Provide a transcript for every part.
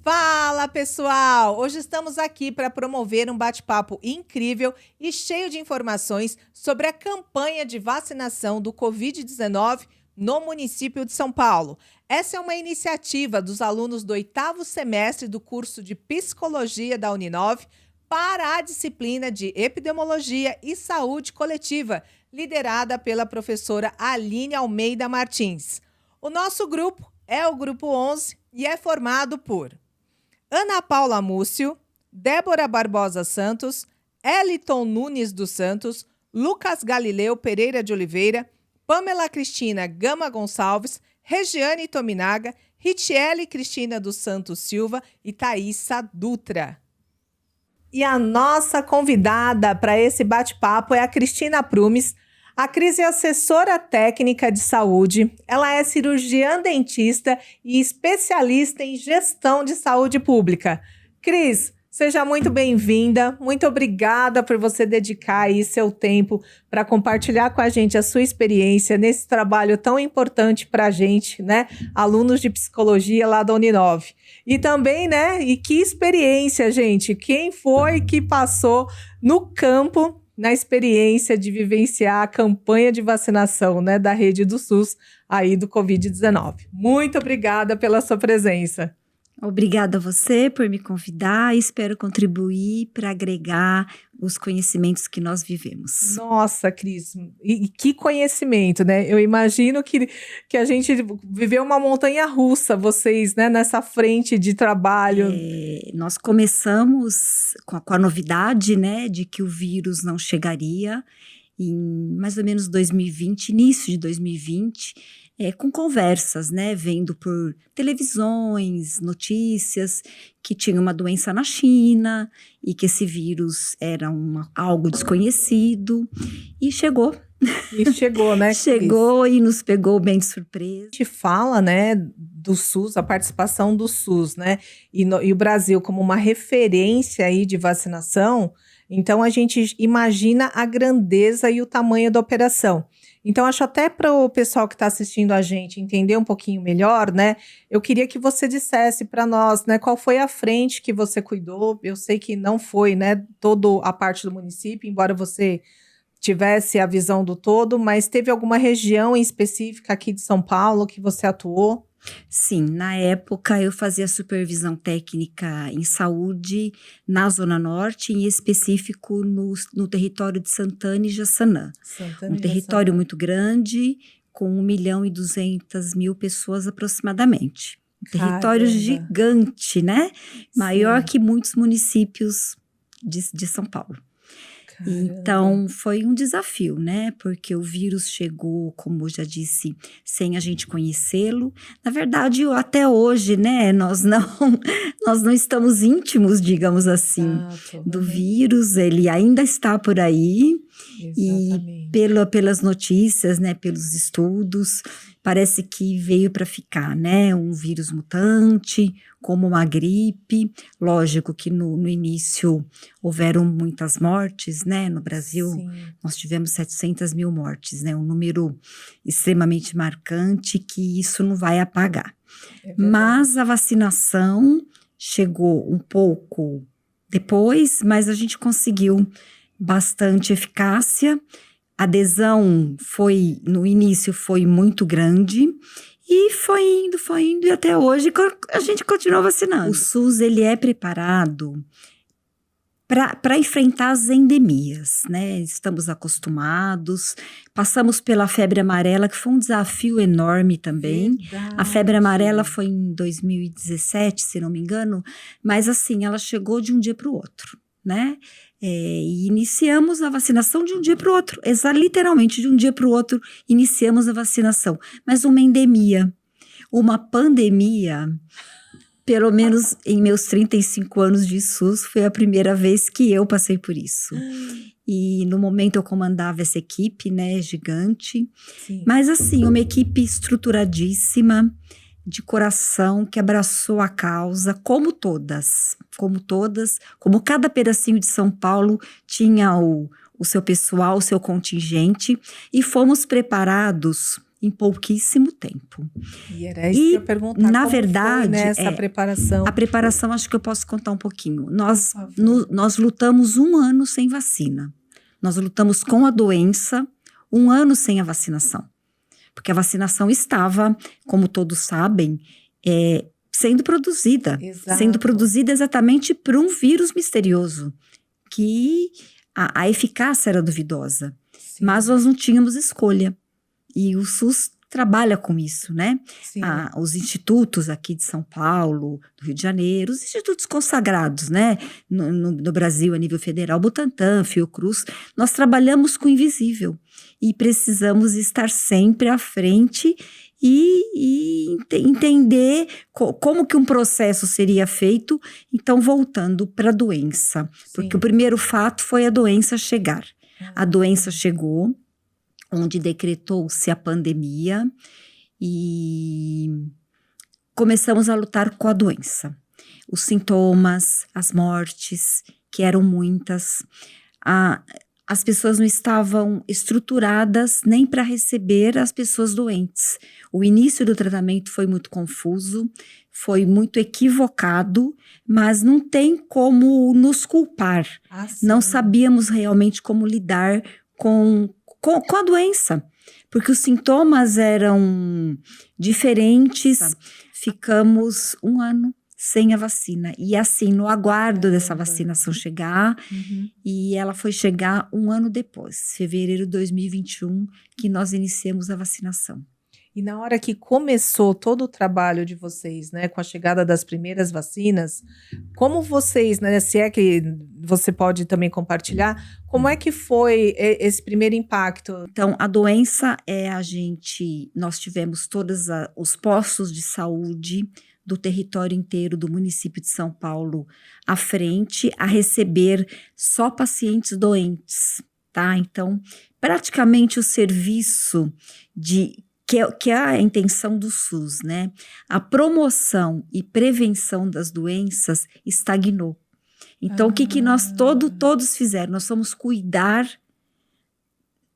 Fala, pessoal! Hoje estamos aqui para promover um bate-papo incrível e cheio de informações sobre a campanha de vacinação do Covid-19 no município de São Paulo. Essa é uma iniciativa dos alunos do 8º semestre do curso de Psicologia da Uninove para a disciplina de Epidemiologia e Saúde Coletiva, liderada pela professora Aline Almeida Martins. O nosso grupo é o Grupo 11 e é formado por Ana Paula Múcio, Débora Barbosa Santos, Eliton Nunes dos Santos, Lucas Galileu Pereira de Oliveira, Pamela Cristina Gama Gonçalves, Regiane Tominaga, Ritiele Cristina dos Santos Silva e Thaísa Dutra. E a nossa convidada para esse bate-papo é a Cristina Prumes. A Cris é assessora técnica de saúde, ela é cirurgiã dentista e especialista em gestão de saúde pública. Cris, seja muito bem-vinda, muito obrigada por você dedicar aí seu tempo para compartilhar com a gente a sua experiência nesse trabalho tão importante para a gente, né? Alunos de psicologia lá da Uninove. E também, né? E que experiência, gente! Quem foi que passou no campo na experiência de vivenciar a campanha de vacinação, né, da rede do SUS aí do Covid-19. Muito obrigada pela sua presença. Obrigada a você por me convidar e espero contribuir para agregar os conhecimentos que nós vivemos. Nossa, Cris, e que conhecimento, né? Eu imagino que a gente viveu uma montanha-russa, vocês, né, nessa frente de trabalho. Nós começamos com a novidade, né, de que o vírus não chegaria em mais ou menos 2020, início de 2020, com conversas, né, vendo por televisões, notícias, que tinha uma doença na China e que esse vírus era algo desconhecido e chegou. E chegou, né? Chegou e nos pegou bem de surpresa. A gente fala, né, do SUS, a participação do SUS, né, e o Brasil como uma referência aí de vacinação, então a gente imagina a grandeza e o tamanho da operação. Então, acho até para o pessoal que está assistindo a gente entender um pouquinho melhor, né? Eu queria que você dissesse para nós, né, qual foi a frente que você cuidou. Eu sei que não foi, né, toda a parte do município, embora você tivesse a visão do todo, mas teve alguma região em específica aqui de São Paulo que você atuou? Sim, na época eu fazia supervisão técnica em saúde na Zona Norte, em específico no território de Santana e Jaçanã. Um território muito grande, com 1.200.000 pessoas aproximadamente. Território gigante, né? Sim. Maior que muitos municípios de São Paulo. Então, foi um desafio, né? Porque o vírus chegou, como eu já disse, sem a gente conhecê-lo. Na verdade, até hoje, né? Nós não estamos íntimos, digamos assim, do vírus. Ele ainda está por aí. Exatamente. E pelas notícias, né? Pelos estudos, parece que veio para ficar, né? Um vírus mutante, como uma gripe. Lógico que no início houveram muitas mortes, né? No Brasil, sim, nós tivemos 700.000 mortes, né? Um número extremamente marcante que isso não vai apagar. Mas a vacinação chegou um pouco depois, mas a gente conseguiu bastante eficácia. A adesão no início foi muito grande e foi indo e até hoje a gente continua vacinando. O SUS, ele é preparado para enfrentar as endemias, né? Estamos acostumados, passamos pela febre amarela, que foi um desafio enorme também. Verdade. A febre amarela foi em 2017, se não me engano, mas assim, ela chegou de um dia para o outro, né? E iniciamos a vacinação de um dia para o outro, literalmente de um dia para o outro iniciamos a vacinação, mas uma endemia, uma pandemia, pelo menos em meus 35 anos de SUS, foi a primeira vez que eu passei por isso. E no momento eu comandava essa equipe, né, gigante, sim, mas assim, uma equipe estruturadíssima, de coração, que abraçou a causa, como cada pedacinho de São Paulo tinha o seu pessoal, o seu contingente, e fomos preparados em pouquíssimo tempo. E era isso que eu ia perguntar. Na verdade, foi nessa preparação? A preparação, acho que eu posso contar um pouquinho. Nós lutamos 1 ano sem vacina. Nós lutamos com a doença 1 ano sem a vacinação. Porque a vacinação estava, como todos sabem, sendo produzida. Exato. Sendo produzida exatamente por um vírus misterioso, que a eficácia era duvidosa. Sim. Mas nós não tínhamos escolha. E o SUS trabalha com isso, né? Os institutos aqui de São Paulo, do Rio de Janeiro, os institutos consagrados, né? No Brasil, a nível federal, Butantan, Fiocruz, nós trabalhamos com o invisível. E precisamos estar sempre à frente e entender como que um processo seria feito. Então, voltando para a doença. Sim. Porque o primeiro fato foi a doença chegar. A doença chegou, onde decretou-se a pandemia e começamos a lutar com a doença. Os sintomas, as mortes, que eram muitas, as pessoas não estavam estruturadas nem para receber as pessoas doentes. O início do tratamento foi muito confuso, foi muito equivocado, mas não tem como nos culpar. Não sabíamos realmente como lidar com a doença, porque os sintomas eram diferentes. Ficamos 1 ano sem a vacina, e assim, no aguardo dessa vacinação chegar, e ela foi chegar 1 ano depois, fevereiro de 2021, que nós iniciamos a vacinação. E na hora que começou todo o trabalho de vocês, né, com a chegada das primeiras vacinas, como vocês, né, se é que você pode também compartilhar, como é que foi esse primeiro impacto? Então, a doença nós tivemos todos os postos de saúde do território inteiro do município de São Paulo à frente a receber só pacientes doentes, tá? Então, praticamente o serviço que é a intenção do SUS, né? A promoção e prevenção das doenças estagnou. Então, o que nós todos fizeram? Nós fomos cuidar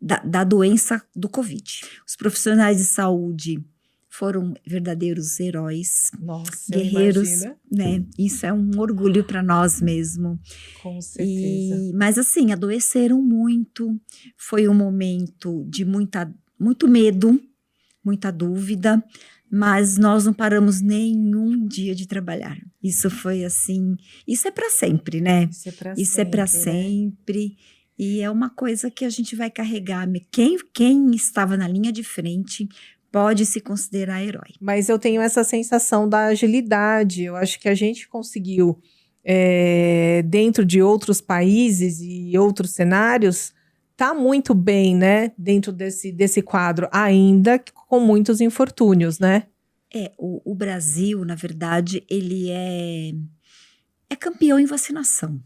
da doença do Covid. Os profissionais de saúde foram verdadeiros heróis, guerreiros, né? Isso é um orgulho para nós mesmo. Com certeza. Mas assim, adoeceram muito. Foi um momento de muito medo, muita dúvida, mas nós não paramos nenhum dia de trabalhar. Isso foi assim, isso é para sempre, né? Isso é para sempre. E é uma coisa que a gente vai carregar. Quem estava na linha de frente pode se considerar herói. Mas eu tenho essa sensação da agilidade. Eu acho que a gente conseguiu, dentro de outros países e outros cenários, tá muito bem, né, dentro desse quadro, ainda com muitos infortúnios, né? O Brasil, na verdade, ele é campeão em vacinação,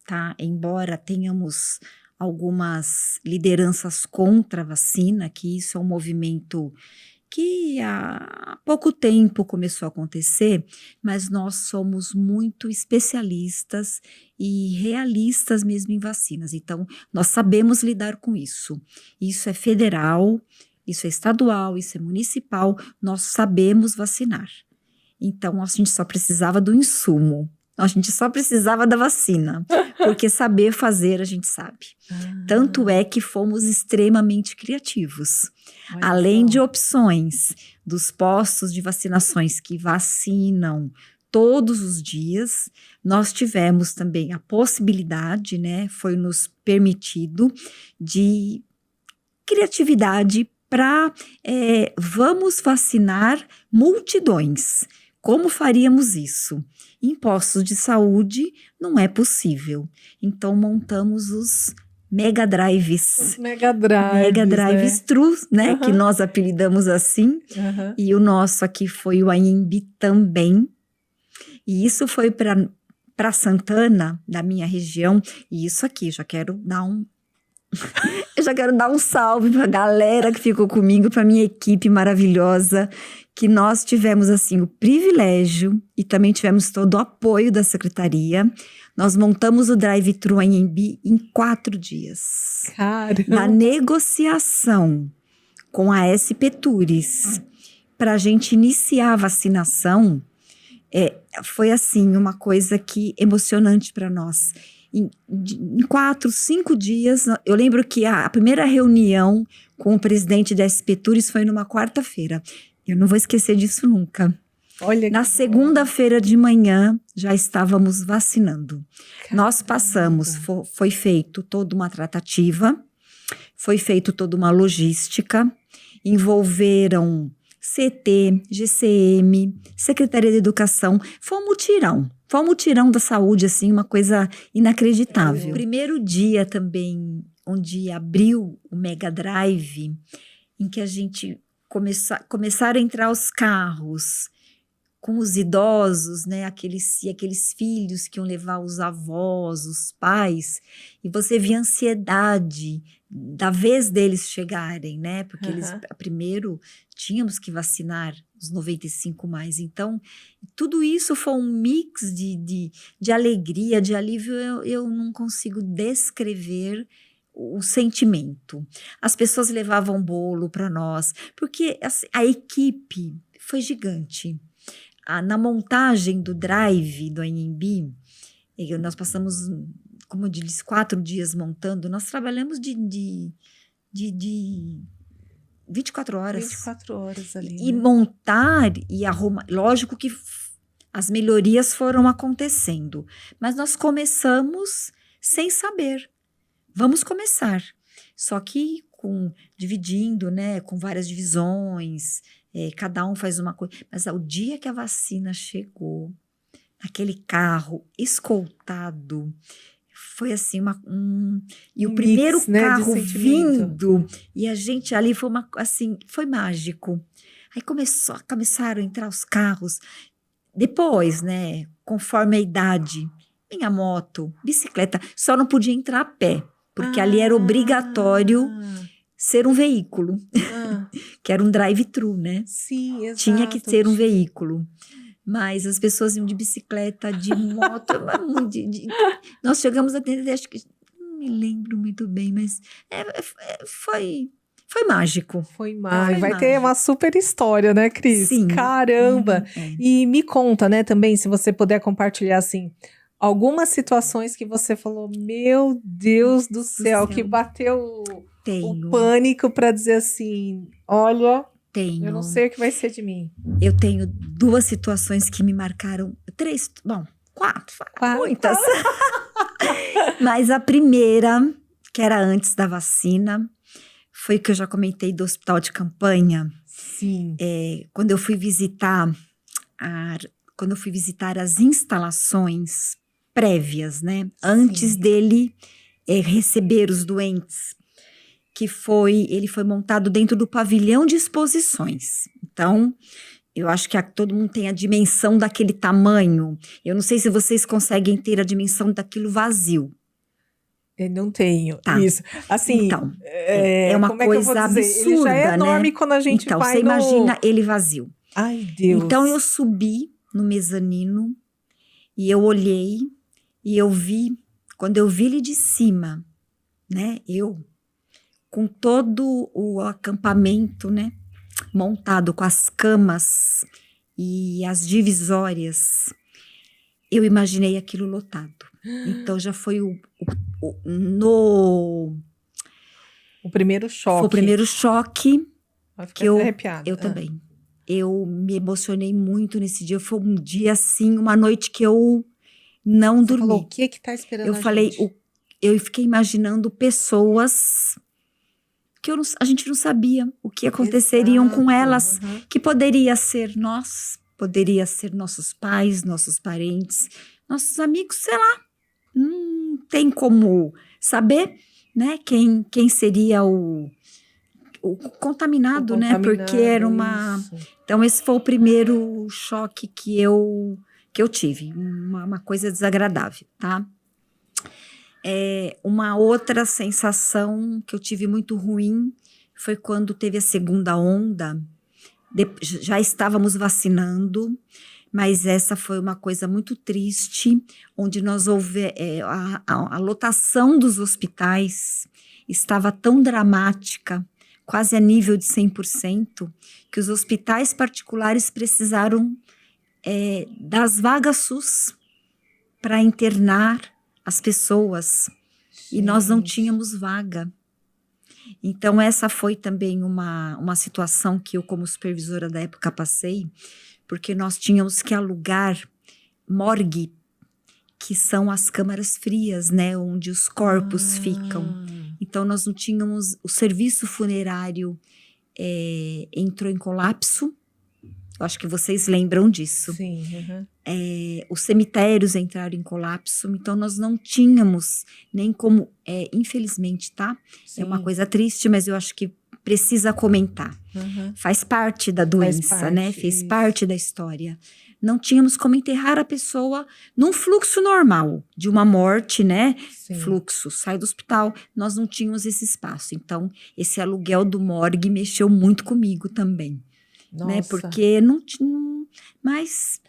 tá? Embora tenhamos algumas lideranças contra a vacina, que isso é um movimento que há pouco tempo começou a acontecer, mas nós somos muito especialistas e realistas mesmo em vacinas. Então, nós sabemos lidar com isso. Isso é federal, isso é estadual, isso é municipal, nós sabemos vacinar. Então, a gente só precisava do insumo. A gente só precisava da vacina, porque saber fazer a gente sabe. Tanto é que fomos extremamente criativos. Além de opções dos postos de vacinações que vacinam todos os dias, nós tivemos também a possibilidade, né, foi nos permitido de criatividade para vamos vacinar multidões. Como faríamos isso? Em postos de saúde não é possível. Então, montamos os Mega Drives. Os Mega Drives, Trus, né? Que nós apelidamos assim. E o nosso aqui foi o Anhembi também. E isso foi para Santana, da minha região. E isso aqui, já quero dar um salve para a galera que ficou comigo, para minha equipe maravilhosa, que nós tivemos assim o privilégio e também tivemos todo o apoio da secretaria. Nós montamos o drive-thru Anhembi em 4 dias. Caramba. Na negociação com a SP Tours. Para a gente iniciar a vacinação, foi assim, uma coisa que emocionante para nós. Em 4, 5 dias, eu lembro que a primeira reunião com o presidente da SP Tours foi numa quarta-feira. Eu não vou esquecer disso nunca. Olha, na segunda-feira de manhã, já estávamos vacinando. Caramba. Nós passamos, foi feito toda uma tratativa, foi feito toda uma logística, envolveram CT, GCM, Secretaria de Educação, foi um mutirão da saúde, assim, uma coisa inacreditável. Primeiro dia também, onde abriu o Mega Drive, em que a gente começaram a entrar os carros com os idosos, né, aqueles filhos que iam levar os avós, os pais, e você via a ansiedade da vez deles chegarem, né, porque eles, primeiro, tínhamos que vacinar os 95 mais, então, tudo isso foi um mix de alegria, de alívio, eu não consigo descrever o sentimento. As pessoas levavam bolo para nós, porque assim, a equipe foi gigante. Na montagem do drive do Anhembi, nós passamos, como eu disse, 4 dias montando, nós trabalhamos de 24 horas. 24 horas ali, E né? montar e arrumar, lógico que as melhorias foram acontecendo, mas nós começamos sem saber. Vamos começar, só que dividindo, né, com várias divisões, cada um faz uma coisa. Mas ao dia que a vacina chegou, naquele carro escoltado, foi assim, e o primeiro mix, né, carro vindo, e a gente ali foi foi mágico. Aí começaram a entrar os carros, depois, né, conforme a idade, minha moto, bicicleta, só não podia entrar a pé, porque ali era obrigatório ser um veículo, que era um drive-thru, né? Sim, exato. Tinha que ser um veículo. Mas as pessoas iam de bicicleta, de moto, nós chegamos a ter, acho que, não me lembro muito bem, mas foi mágico. Foi mágico. Vai ter uma super história, né, Cris? Sim. Caramba! E me conta, né, também, se você puder compartilhar, assim, algumas situações que você falou, meu Deus do céu, que bateu o pânico para dizer assim, olha, eu não sei o que vai ser de mim. Eu tenho 2 situações que me marcaram, 3, bom, 4, muitas. Mas a primeira, que era antes da vacina, foi que eu já comentei do hospital de campanha. Sim. Quando eu fui visitar as instalações prévias, né? Antes dele receber os doentes, ele foi montado dentro do pavilhão de exposições. Então, eu acho que todo mundo tem a dimensão daquele tamanho. Eu não sei se vocês conseguem ter a dimensão daquilo vazio. Eu não tenho. Tá. Isso. Assim, então, é uma coisa absurda, ele já é enorme, né? Quando a gente então, vai você imagina ele vazio. Ai, Deus. Então, eu subi no mezanino e eu olhei e eu vi, quando eu vi ele de cima, né, com todo o acampamento, né, montado com as camas e as divisórias, eu imaginei aquilo lotado. Então já foi o primeiro choque. Foi o primeiro choque que eu também. Eu me emocionei muito nesse dia. Foi um dia assim, uma noite que eu não dormi. Falou, o que tá esperando eu falei, gente? Eu fiquei imaginando pessoas que a gente não sabia o que aconteceriam com elas, que poderia ser nós, poderia ser nossos pais, nossos parentes, nossos amigos, sei lá. Não tem como saber, né, quem seria o contaminado, né, porque era isso. Então esse foi o primeiro choque que eu tive, uma coisa desagradável, tá? Uma outra sensação que eu tive muito ruim foi quando teve a segunda onda. Já estávamos vacinando, mas essa foi uma coisa muito triste, onde nós a lotação dos hospitais estava tão dramática, quase a nível de 100%, que os hospitais particulares precisaram das vagas SUS para internar as pessoas. E nós não tínhamos vaga. Então, essa foi também uma situação que eu, como supervisora da época, passei, porque nós tínhamos que alugar morgue, que são as câmaras frias, né, onde os corpos ficam. Então, nós não tínhamos... O serviço funerário entrou em colapso. Eu acho que vocês lembram disso. Sim. Os cemitérios entraram em colapso, então nós não tínhamos nem como... infelizmente, tá? Sim. É uma coisa triste, mas eu acho que precisa comentar. Faz parte da doença, né? Fez parte da história. Não tínhamos como enterrar a pessoa num fluxo normal, de uma morte, né? Sim. Fluxo, sai do hospital. Nós não tínhamos esse espaço. Então, esse aluguel do morgue mexeu muito comigo também. Nossa. Né? Porque não tinha... Mas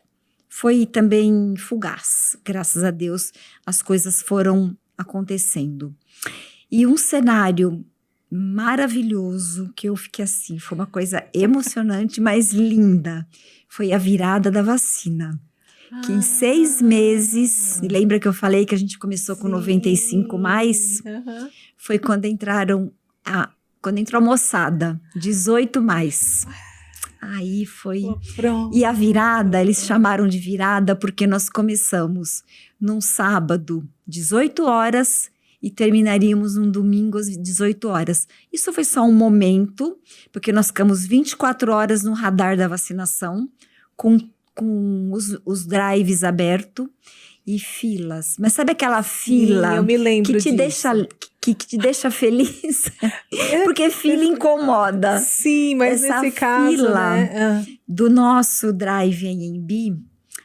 foi também fugaz. Graças a Deus, as coisas foram acontecendo. E um cenário maravilhoso, que eu fiquei assim, foi uma coisa emocionante, mas linda. Foi a virada da vacina. Que em 6 meses, lembra que eu falei que a gente começou com 95 mais? Foi quando entrou a moçada, 18 mais. Aí foi... E a virada, eles chamaram de virada porque nós começamos num sábado, 18 horas, e terminaríamos num domingo às 18 horas. Isso foi só um momento, porque nós ficamos 24 horas no radar da vacinação, com os drives abertos e filas. Mas sabe aquela fila... Sim, eu me lembro que te deixa... Que te deixa feliz, porque fila incomoda. Sim, mas essa nesse caso, fila, né? Do nosso drive em Embi,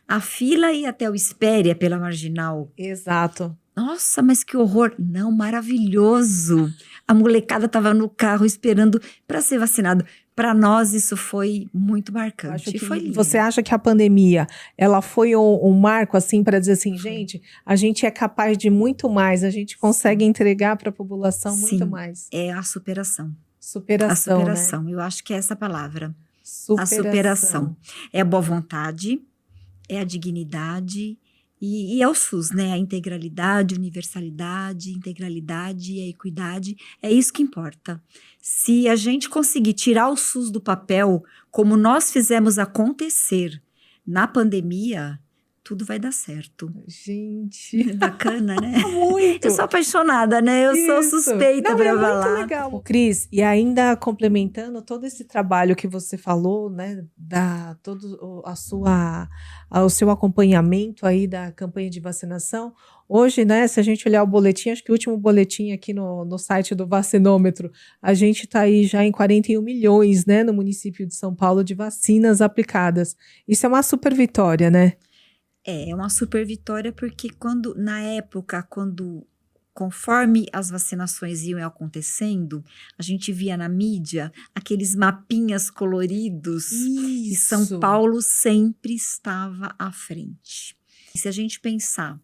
a fila ia até o Espéria pela Marginal. Exato. Nossa, mas que horror. Não, maravilhoso. A molecada estava no carro esperando para ser vacinado. Para nós, isso foi muito marcante. Você acha que a pandemia, ela foi um marco, assim, para dizer assim, gente, a gente é capaz de muito mais, a gente consegue entregar para a população muito mais. É a superação. Superação, a superação, né? Eu acho que é essa palavra. Superação. A superação. É a boa vontade, é a dignidade e é o SUS, né? A integralidade, universalidade, integralidade e a equidade, é isso que importa. Se a gente conseguir tirar o SUS do papel, como nós fizemos acontecer na pandemia, tudo vai dar certo. Gente. Bacana, né? Muito. Eu sou apaixonada, né? Eu sou suspeita para falar. Muito legal. Cris, e ainda complementando todo esse trabalho que você falou, né? Todo o seu acompanhamento aí da campanha de vacinação. Hoje, né, se a gente olhar o boletim, acho que o último boletim aqui no site do Vacinômetro, a gente está aí já em 41 milhões, né, no município de São Paulo, de vacinas aplicadas. Isso é uma super vitória, né? É uma super vitória porque na época, conforme as vacinações iam acontecendo, a gente via na mídia aqueles mapinhas coloridos. Isso. E São Paulo sempre estava à frente. E se a gente pensar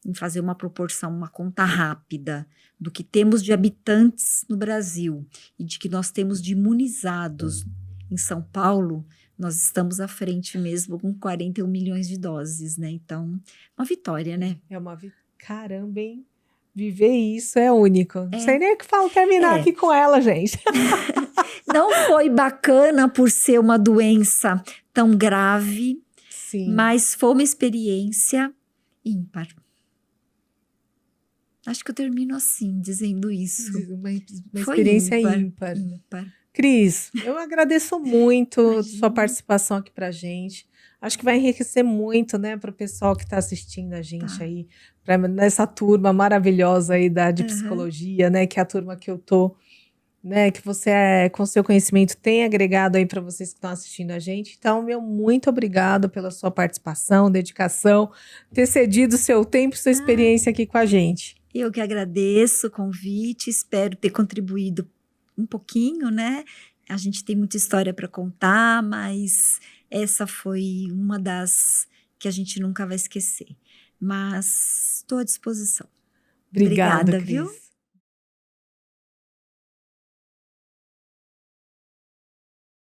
em fazer uma proporção, uma conta rápida do que temos de habitantes no Brasil e de que nós temos de imunizados em São Paulo, nós estamos à frente mesmo com 41 milhões de doses, né? Então, uma vitória, né? É uma vitória. Caramba, hein? Viver isso é único. Não sei nem o que terminar aqui com ela, gente. Não foi bacana por ser uma doença tão grave, sim, mas foi uma experiência ímpar. Acho que eu termino assim, dizendo isso. Uma experiência ímpar. Cris, eu agradeço muito sua participação aqui pra gente. Acho que vai enriquecer muito, né, para o pessoal que está assistindo a gente aí, nessa turma maravilhosa aí de psicologia, né, que é a turma que eu tô, né, que você, com seu conhecimento, tem agregado aí para vocês que estão assistindo a gente. Então, muito obrigado pela sua participação, dedicação, ter cedido seu tempo e sua experiência aqui com a gente. Eu que agradeço o convite, espero ter contribuído um pouquinho, né? A gente tem muita história para contar, mas essa foi uma das que a gente nunca vai esquecer. Mas estou à disposição. Obrigada, viu? Cris.